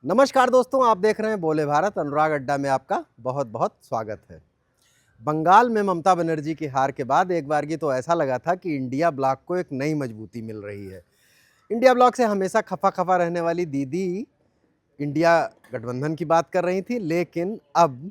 नमस्कार दोस्तों, आप देख रहे हैं बोले भारत। अनुराग अड्डा में आपका बहुत बहुत स्वागत है। बंगाल में ममता बनर्जी की हार के बाद एक बारगी तो ऐसा लगा था कि इंडिया ब्लॉक को एक नई मजबूती मिल रही है। इंडिया ब्लॉक से हमेशा खफा खफा रहने वाली दीदी इंडिया गठबंधन की बात कर रही थी, लेकिन अब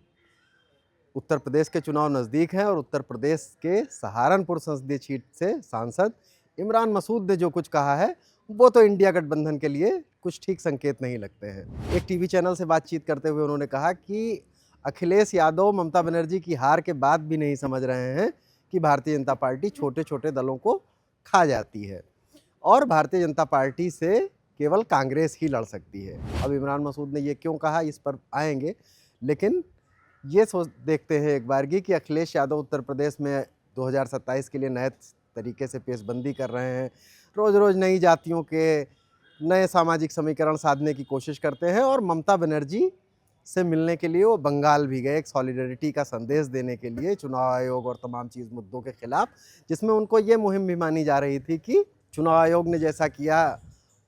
उत्तर प्रदेश के चुनाव नज़दीक हैं और उत्तर प्रदेश के सहारनपुर संसदीय सीट से सांसद इमरान मसूद ने जो कुछ कहा है वो तो इंडिया गठबंधन के लिए कुछ ठीक संकेत नहीं लगते हैं। एक टीवी चैनल से बातचीत करते हुए उन्होंने कहा कि अखिलेश यादव ममता बनर्जी की हार के बाद भी नहीं समझ रहे हैं कि भारतीय जनता पार्टी छोटे छोटे दलों को खा जाती है और भारतीय जनता पार्टी से केवल कांग्रेस ही लड़ सकती है। अब इमरान मसूद ने ये क्यों कहा, इस पर आएंगे, लेकिन ये सोच देखते हैं एक बारगी कि अखिलेश यादव उत्तर प्रदेश में 2027 के लिए नए तरीके से पेशबंदी कर रहे हैं। रोज़ रोज़ नई जातियों के नए सामाजिक समीकरण साधने की कोशिश करते हैं और ममता बनर्जी से मिलने के लिए वो बंगाल भी गए, एक सॉलिडरिटी का संदेश देने के लिए चुनाव आयोग और तमाम चीज़ मुद्दों के खिलाफ, जिसमें उनको ये मुहिम भी मानी जा रही थी कि चुनाव आयोग ने जैसा किया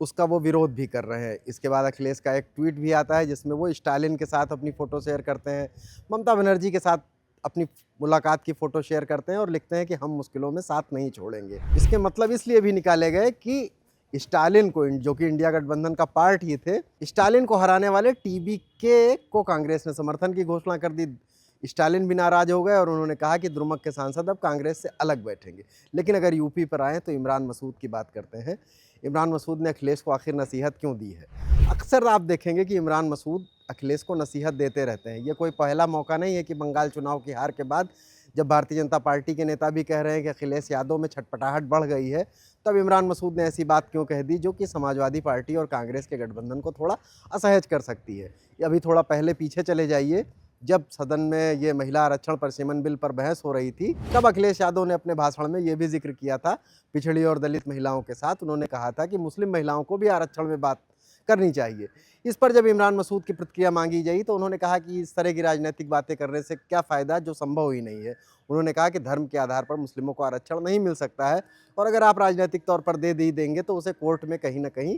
उसका वो विरोध भी कर रहे हैं। इसके बाद अखिलेश का एक ट्वीट भी आता है जिसमें वो स्टालिन के साथ अपनी फ़ोटो शेयर करते हैं, ममता बनर्जी के साथ अपनी मुलाकात की फ़ोटो शेयर करते हैं और लिखते हैं कि हम मुश्किलों में साथ नहीं छोड़ेंगे। इसके मतलब इसलिए भी निकाले गए कि स्टालिन को, जो कि इंडिया गठबंधन का पार्ट ही थे, स्टालिन को हराने वाले टीबीके को कांग्रेस ने समर्थन की घोषणा कर दी। स्टालिन भी नाराज़ हो गए और उन्होंने कहा कि द्रुमक के सांसद अब कांग्रेस से अलग बैठेंगे। लेकिन अगर यूपी पर आएँ तो इमरान मसूद की बात करते हैं। इमरान मसूद ने अखिलेश को आखिर नसीहत क्यों दी है? अक्सर आप देखेंगे कि इमरान मसूद अखिलेश को नसीहत देते रहते हैं। ये कोई पहला मौका नहीं है कि बंगाल चुनाव की हार के बाद जब भारतीय जनता पार्टी के नेता भी कह रहे हैं कि अखिलेश यादव में छटपटाहट बढ़ गई है, तब इमरान मसूद ने ऐसी बात क्यों कह दी जो कि समाजवादी पार्टी और कांग्रेस के गठबंधन को थोड़ा असहज कर सकती है। अभी थोड़ा पहले पीछे चले जाइए, जब सदन में ये महिला आरक्षण परिसीमन बिल पर बहस हो रही थी, तब अखिलेश यादव ने अपने भाषण में ये भी जिक्र किया था पिछड़ी और दलित महिलाओं के साथ। उन्होंने कहा था कि मुस्लिम महिलाओं को भी आरक्षण में बात करनी चाहिए। इस पर जब इमरान मसूद की प्रतिक्रिया मांगी गई तो उन्होंने कहा कि इस तरह की राजनीतिक बातें करने से क्या फ़ायदा जो संभव ही नहीं है। उन्होंने कहा कि धर्म के आधार पर मुस्लिमों को आरक्षण नहीं मिल सकता है और अगर आप राजनीतिक तौर पर दे देंगे तो उसे कोर्ट में कहीं ना कहीं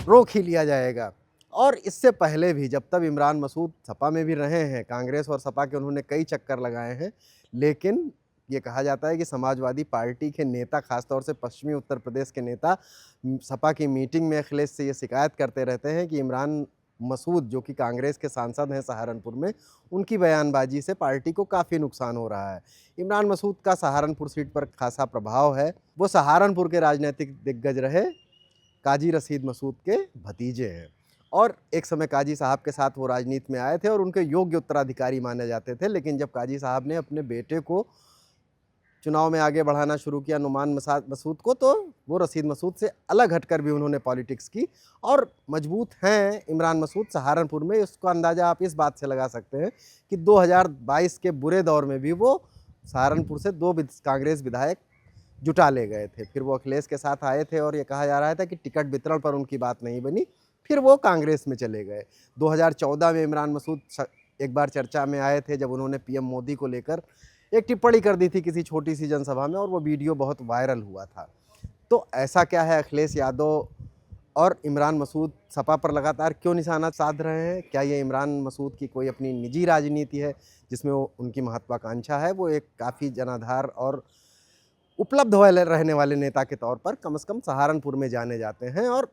रोक ही लिया जाएगा। और इससे पहले भी जब तब इमरान मसूद सपा में भी रहे हैं, कांग्रेस और सपा के उन्होंने कई चक्कर लगाए हैं, लेकिन ये कहा जाता है कि समाजवादी पार्टी के नेता, खासतौर से पश्चिमी उत्तर प्रदेश के नेता, सपा की मीटिंग में अखिलेश से ये शिकायत करते रहते हैं कि इमरान मसूद, जो कि कांग्रेस के सांसद हैं सहारनपुर में, उनकी बयानबाजी से पार्टी को काफ़ी नुकसान हो रहा है। इमरान मसूद का सहारनपुर सीट पर खासा प्रभाव है। वो सहारनपुर के राजनीतिक दिग्गज रहे, काजी रशीद मसूद के भतीजे हैं और एक समय काजी साहब के साथ वो राजनीति में आए थे और उनके योग्य उत्तराधिकारी माने जाते थे। लेकिन जब काजी साहब ने अपने बेटे को चुनाव में आगे बढ़ाना शुरू किया, नुमान मसूद को, तो वो रशीद मसूद से अलग हटकर भी उन्होंने पॉलिटिक्स की और मजबूत हैं इमरान मसूद सहारनपुर में। इसका अंदाज़ा आप इस बात से लगा सकते हैं कि 2022 के बुरे दौर में भी वो सहारनपुर से 2 कांग्रेस विधायक जुटा ले गए थे। फिर वो अखिलेश के साथ आए थे और ये कहा जा रहा था कि टिकट वितरण पर उनकी बात नहीं बनी, फिर वो कांग्रेस में चले गए। 2014 में इमरान मसूद एक बार चर्चा में आए थे जब उन्होंने पीएम मोदी को लेकर एक टिप्पणी कर दी थी किसी छोटी सी जनसभा में और वो वीडियो बहुत वायरल हुआ था। तो ऐसा क्या है, अखिलेश यादव और इमरान मसूद सपा पर लगातार क्यों निशाना साध रहे हैं? क्या ये इमरान मसूद की कोई अपनी निजी राजनीति है जिसमें वो उनकी महत्वाकांक्षा है? वो एक काफ़ी जनाधार और उपलब्ध वाले रहने वाले नेता के तौर पर कम से कम सहारनपुर में जाने जाते हैं। और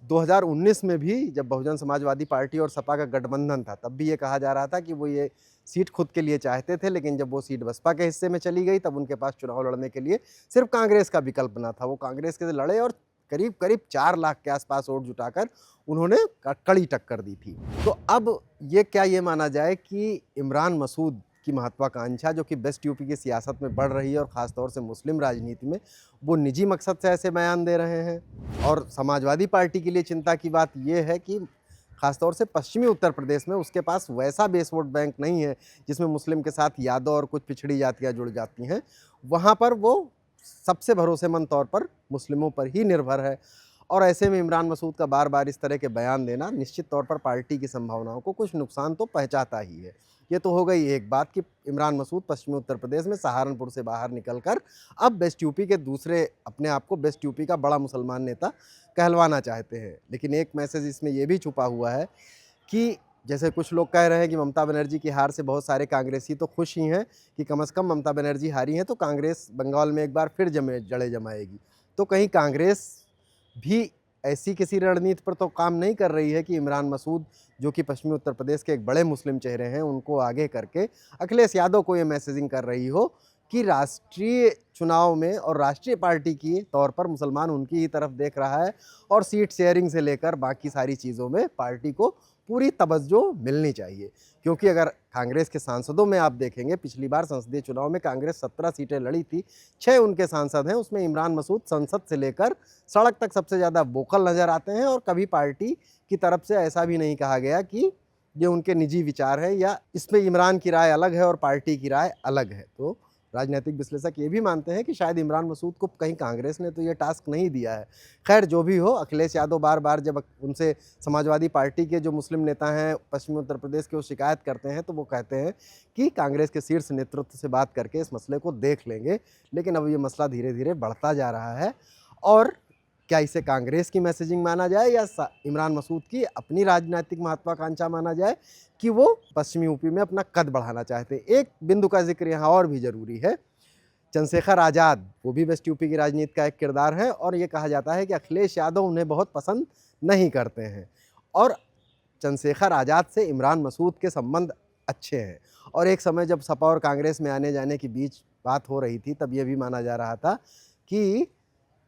2019 में भी जब बहुजन समाजवादी पार्टी और सपा का गठबंधन था, तब भी ये कहा जा रहा था कि वो ये सीट खुद के लिए चाहते थे, लेकिन जब वो सीट बसपा के हिस्से में चली गई तब उनके पास चुनाव लड़ने के लिए सिर्फ कांग्रेस का विकल्प बना था। वो कांग्रेस के लड़े और करीब करीब 4 लाख के आसपास वोट जुटाकर उन्होंने कड़ी टक्कर दी थी। तो अब ये क्या ये माना जाए कि इमरान मसूद की महत्वाकांक्षा, जो कि वेस्ट यूपी की सियासत में बढ़ रही है और ख़ासतौर से मुस्लिम राजनीति में, वो निजी मकसद से ऐसे बयान दे रहे हैं? और समाजवादी पार्टी के लिए चिंता की बात ये है कि ख़ासतौर से पश्चिमी उत्तर प्रदेश में उसके पास वैसा बेस वोट बैंक नहीं है जिसमें मुस्लिम के साथ यादव और कुछ पिछड़ी जातियाँ जुड़ जाती हैं। वहाँ पर वो सबसे भरोसेमंद तौर पर मुस्लिमों पर ही निर्भर है और ऐसे में इमरान मसूद का बार बार इस तरह के बयान देना निश्चित तौर पर पार्टी की संभावनाओं को कुछ नुकसान तो पहुंचाता ही है। ये तो हो गई एक बात कि इमरान मसूद पश्चिमी उत्तर प्रदेश में सहारनपुर से बाहर निकलकर अब वेस्ट यूपी के दूसरे, अपने आप को वेस्ट यूपी का बड़ा मुसलमान नेता कहलवाना चाहते हैं। लेकिन एक मैसेज इसमें यह भी छुपा हुआ है कि जैसे कुछ लोग कह रहे हैं कि ममता बनर्जी की हार से बहुत सारे कांग्रेसी तो खुश ही हैं कि कम से कम ममता बनर्जी हारी हैं तो कांग्रेस बंगाल में एक बार फिर जड़ें जमाएगी। तो कहीं कांग्रेस भी ऐसी किसी रणनीति पर तो काम नहीं कर रही है कि इमरान मसूद, जो कि पश्चिमी उत्तर प्रदेश के एक बड़े मुस्लिम चेहरे हैं, उनको आगे करके अखिलेश यादव को ये मैसेजिंग कर रही हो कि राष्ट्रीय चुनाव में और राष्ट्रीय पार्टी के तौर पर मुसलमान उनकी ही तरफ देख रहा है और सीट शेयरिंग से लेकर बाकी सारी चीज़ों में पार्टी को पूरी तवज्जो मिलनी चाहिए। क्योंकि अगर कांग्रेस के सांसदों में आप देखेंगे, पिछली बार संसदीय चुनाव में कांग्रेस 17 सीटें लड़ी थी, 6 उनके सांसद हैं, उसमें इमरान मसूद संसद से लेकर सड़क तक सबसे ज़्यादा वोकल नज़र आते हैं और कभी पार्टी की तरफ से ऐसा भी नहीं कहा गया कि ये उनके निजी विचार है या इसमें इमरान की राय अलग है और पार्टी की राय अलग है। तो राजनीतिक विश्लेषक ये भी मानते हैं कि शायद इमरान मसूद को कहीं कांग्रेस ने तो ये टास्क नहीं दिया है। खैर जो भी हो, अखिलेश यादव बार बार जब उनसे समाजवादी पार्टी के जो मुस्लिम नेता हैं पश्चिमी उत्तर प्रदेश के, वो शिकायत करते हैं तो वो कहते हैं कि कांग्रेस के शीर्ष नेतृत्व से बात करके इस मसले को देख लेंगे। लेकिन अब ये मसला धीरे धीरे बढ़ता जा रहा है और क्या इसे कांग्रेस की मैसेजिंग माना जाए या इमरान मसूद की अपनी राजनीतिक महत्वाकांक्षा माना जाए कि वो पश्चिमी यूपी में अपना कद बढ़ाना चाहते हैं। एक बिंदु का जिक्र यहाँ और भी ज़रूरी है। चंद्रशेखर आज़ाद, वो भी वेस्ट यूपी की राजनीति का एक किरदार है और ये कहा जाता है कि अखिलेश यादव उन्हें बहुत पसंद नहीं करते हैं और चंद्रशेखर आज़ाद से इमरान मसूद के संबंध अच्छे हैं। और एक समय जब सपा और कांग्रेस में आने जाने के बीच बात हो रही थी, तब ये भी माना जा रहा था कि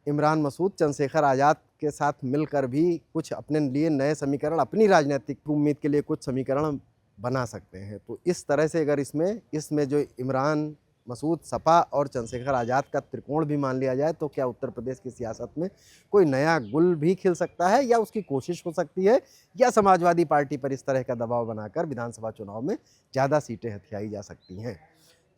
इमरान मसूद चंद्रशेखर आज़ाद के साथ मिलकर भी कुछ अपने लिए नए समीकरण, अपनी राजनीतिक उम्मीद के लिए कुछ समीकरण बना सकते हैं। तो इस तरह से अगर इसमें जो इमरान मसूद, सपा और चंद्रशेखर आज़ाद का त्रिकोण भी मान लिया जाए तो क्या उत्तर प्रदेश की सियासत में कोई नया गुल भी खिल सकता है या उसकी कोशिश हो सकती है या समाजवादी पार्टी पर इस तरह का दबाव बनाकर विधानसभा चुनाव में ज़्यादा सीटें हथियाई जा सकती हैं।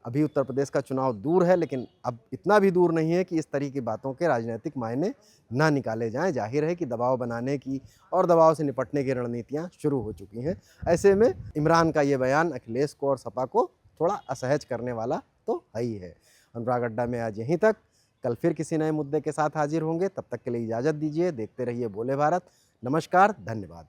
अभी उत्तर प्रदेश का चुनाव दूर है, लेकिन अब इतना भी दूर नहीं है कि इस तरह की बातों के राजनीतिक मायने ना निकाले जाएं। जाहिर है कि दबाव बनाने की और दबाव से निपटने की रणनीतियां शुरू हो चुकी हैं। ऐसे में इमरान का ये बयान अखिलेश को और सपा को थोड़ा असहज करने वाला तो है ही है। अनुराग अड्डा में आज यहीं तक। कल फिर किसी नए मुद्दे के साथ हाजिर होंगे। तब तक के लिए इजाज़त दीजिए। देखते रहिए बोले भारत। नमस्कार, धन्यवाद।